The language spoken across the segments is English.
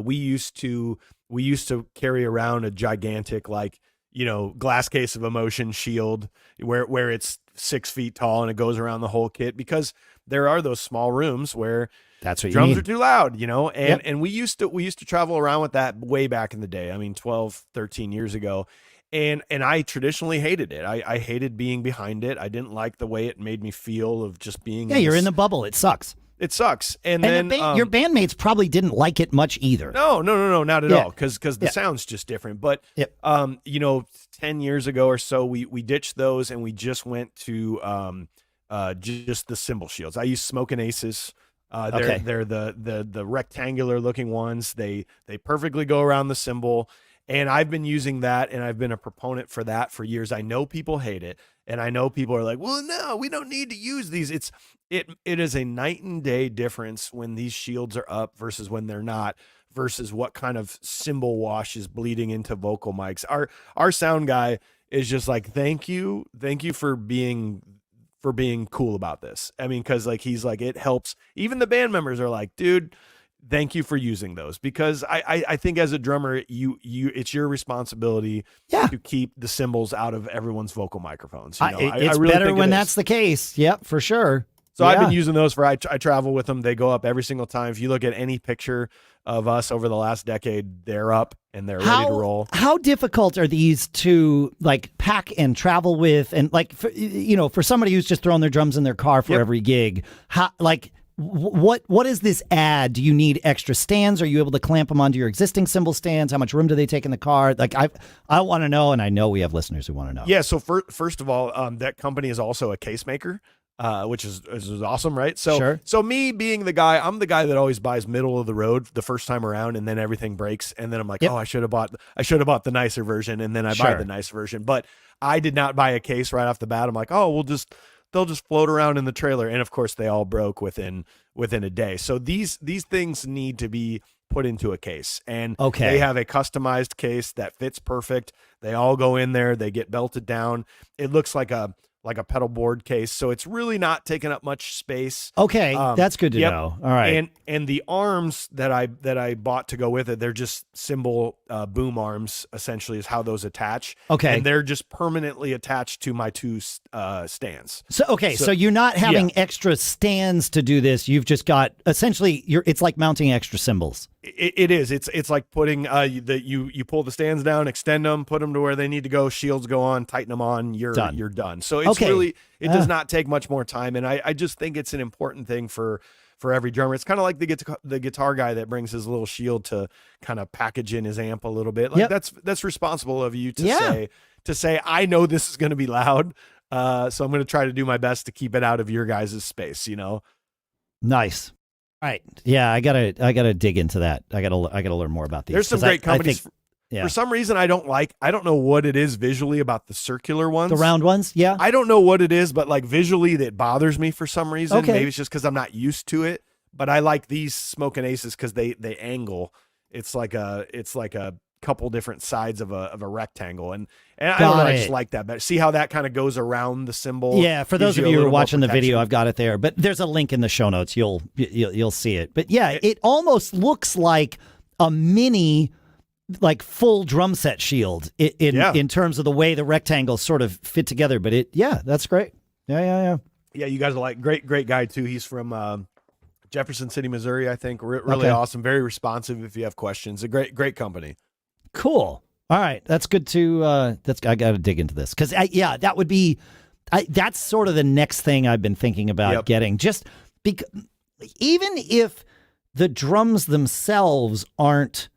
we used to carry around a gigantic, like, glass case of emotion shield where it's 6 feet tall and it goes around the whole kit, because there are those small rooms where that's what drums you are too loud, and we used to travel around with that way back in the day. I mean, 12, 13 years ago. And I traditionally hated it. I hated being behind it. I didn't like the way it made me feel of just being. Yeah, you're in the bubble. It sucks. It sucks. And then your bandmates probably didn't like it much either. No, not at all. Because the sound's just different. But 10 years ago or so, we ditched those and we just went to just the cymbal shields. I use Smokin Aces. They're the rectangular looking ones. They perfectly go around the cymbal. And I've been using that, and I've been a proponent for that for years. I know people hate it, and I know people are like, well, no, we don't need to use these. It is a night and day difference when these shields are up versus when they're not, versus what kind of cymbal wash is bleeding into vocal mics. Our sound guy is just like, thank you for being cool about this. I mean, because like he's like, it helps. Even the band members are like, dude, thank you for using those, because I think as a drummer, it's your responsibility to keep the cymbals out of everyone's vocal microphones. It's really better when that's the case. Yep, for sure. So I've been using those I travel with them. They go up every single time. If you look at any picture of us over the last decade, they're up and they're ready to roll. How difficult are these to like pack and travel with? And like, for somebody who's just throwing their drums in their car for every gig, what does this add? Do you need extra stands? Are you able to clamp them onto your existing cymbal stands? How much room do they take in the car? Like I want to know, and I know we have listeners who want to know. Yeah. So first of all, that company is also a case maker, which is awesome, right? So sure. So me being the guy, I'm the guy that always buys middle of the road the first time around, and then everything breaks, and then I'm like, oh, I should have bought the nicer version, and then I buy the nice version. But I did not buy a case right off the bat. I'm like, oh, they'll just float around in the trailer. And of course they all broke within a day. So these things need to be put into a case, and they have a customized case that fits perfect. They all go in there. They get belted down. It looks like a pedal board case. So it's really not taking up much space. Okay. That's good to know. All right. And the arms that I bought to go with it, they're just cymbal boom arms, essentially, is how those attach. Okay. And they're just permanently attached to my two stands. So you're not having extra stands to do this. You've just got, essentially, it's like mounting extra cymbals. It is. It's like putting you pull the stands down, extend them, put them to where they need to go. Shields go on, tighten them on. You're done. So it's really, it does not take much more time, and I just think it's an important thing for every drummer. It's kind of like the guitar guy that brings his little shield to kind of package in his amp a little bit. Like that's responsible of you to say I know this is going to be loud, so I'm going to try to do my best to keep it out of your guys' space. Nice. All right. Yeah, I gotta dig into that. I gotta learn more about these. There's some great companies. For some reason, I don't know what it is visually about the circular ones. The round ones? Yeah. I don't know what it is, but like visually that bothers me for some reason. Okay. Maybe it's just because I'm not used to it, but I like these Smokin Aces because they angle. It's like a couple different sides of a rectangle, and I don't know, I just like that better. See how that kind of goes around the cymbal? Yeah, for those of you who are watching the video, I've got it there, but there's a link in the show notes. You'll see it. But yeah, it almost looks like a mini, like full drum set shield in terms of the way the rectangles sort of fit together. But that's great. Yeah. Yeah, you guys are like great guy too. He's from Jefferson City, Missouri, I think. Really awesome, very responsive if you have questions. A great company. Cool. All right, that's good to. I got to dig into this because that would be. That's sort of the next thing I've been thinking about getting. Just because, even if the drums themselves aren't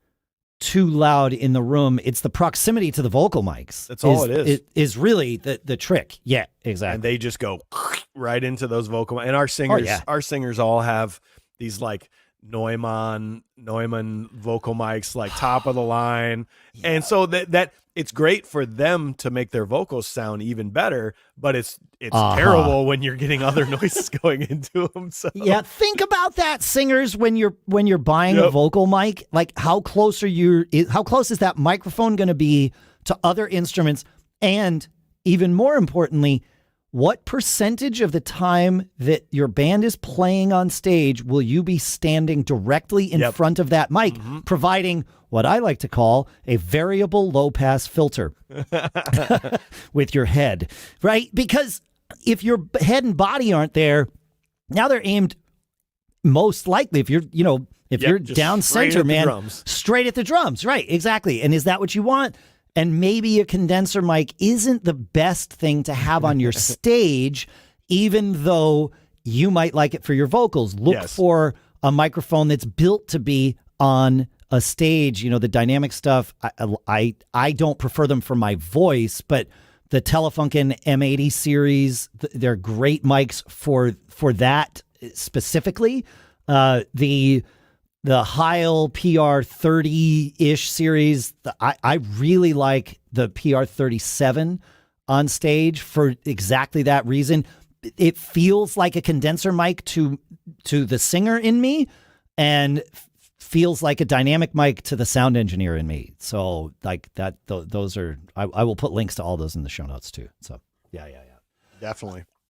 too loud in the room, it's the proximity to the vocal mics. That's all it is. It is really the trick. Yeah, exactly. And they just go right into those vocal mics. And our singers all have these like Neumann vocal mics, like top of the line. And so that it's great for them to make their vocals sound even better, but it's terrible when you're getting other noises going into them. So think about that, singers, when you're buying a vocal mic. Like how close is that microphone going to be to other instruments, and even more importantly, what percentage of the time that your band is playing on stage will you be standing directly in front of that mic, providing what I like to call a variable low-pass filter with your head, right? Because if your head and body aren't there, now they're aimed most likely, if you're, if you're down center, man, straight at the drums, right? Exactly. And is that what you want? And maybe a condenser mic isn't the best thing to have on your stage, even though you might like it for your vocals. Look for a microphone that's built to be on a stage. The dynamic stuff, I don't prefer them for my voice, but the Telefunken M80 series, they're great mics for that specifically. The Heil PR30-ish series, I really like the PR37 on stage for exactly that reason. It feels like a condenser mic to the singer in me, and feels like a dynamic mic to the sound engineer in me. So like that, those are, I will put links to all those in the show notes too. So yeah. Definitely.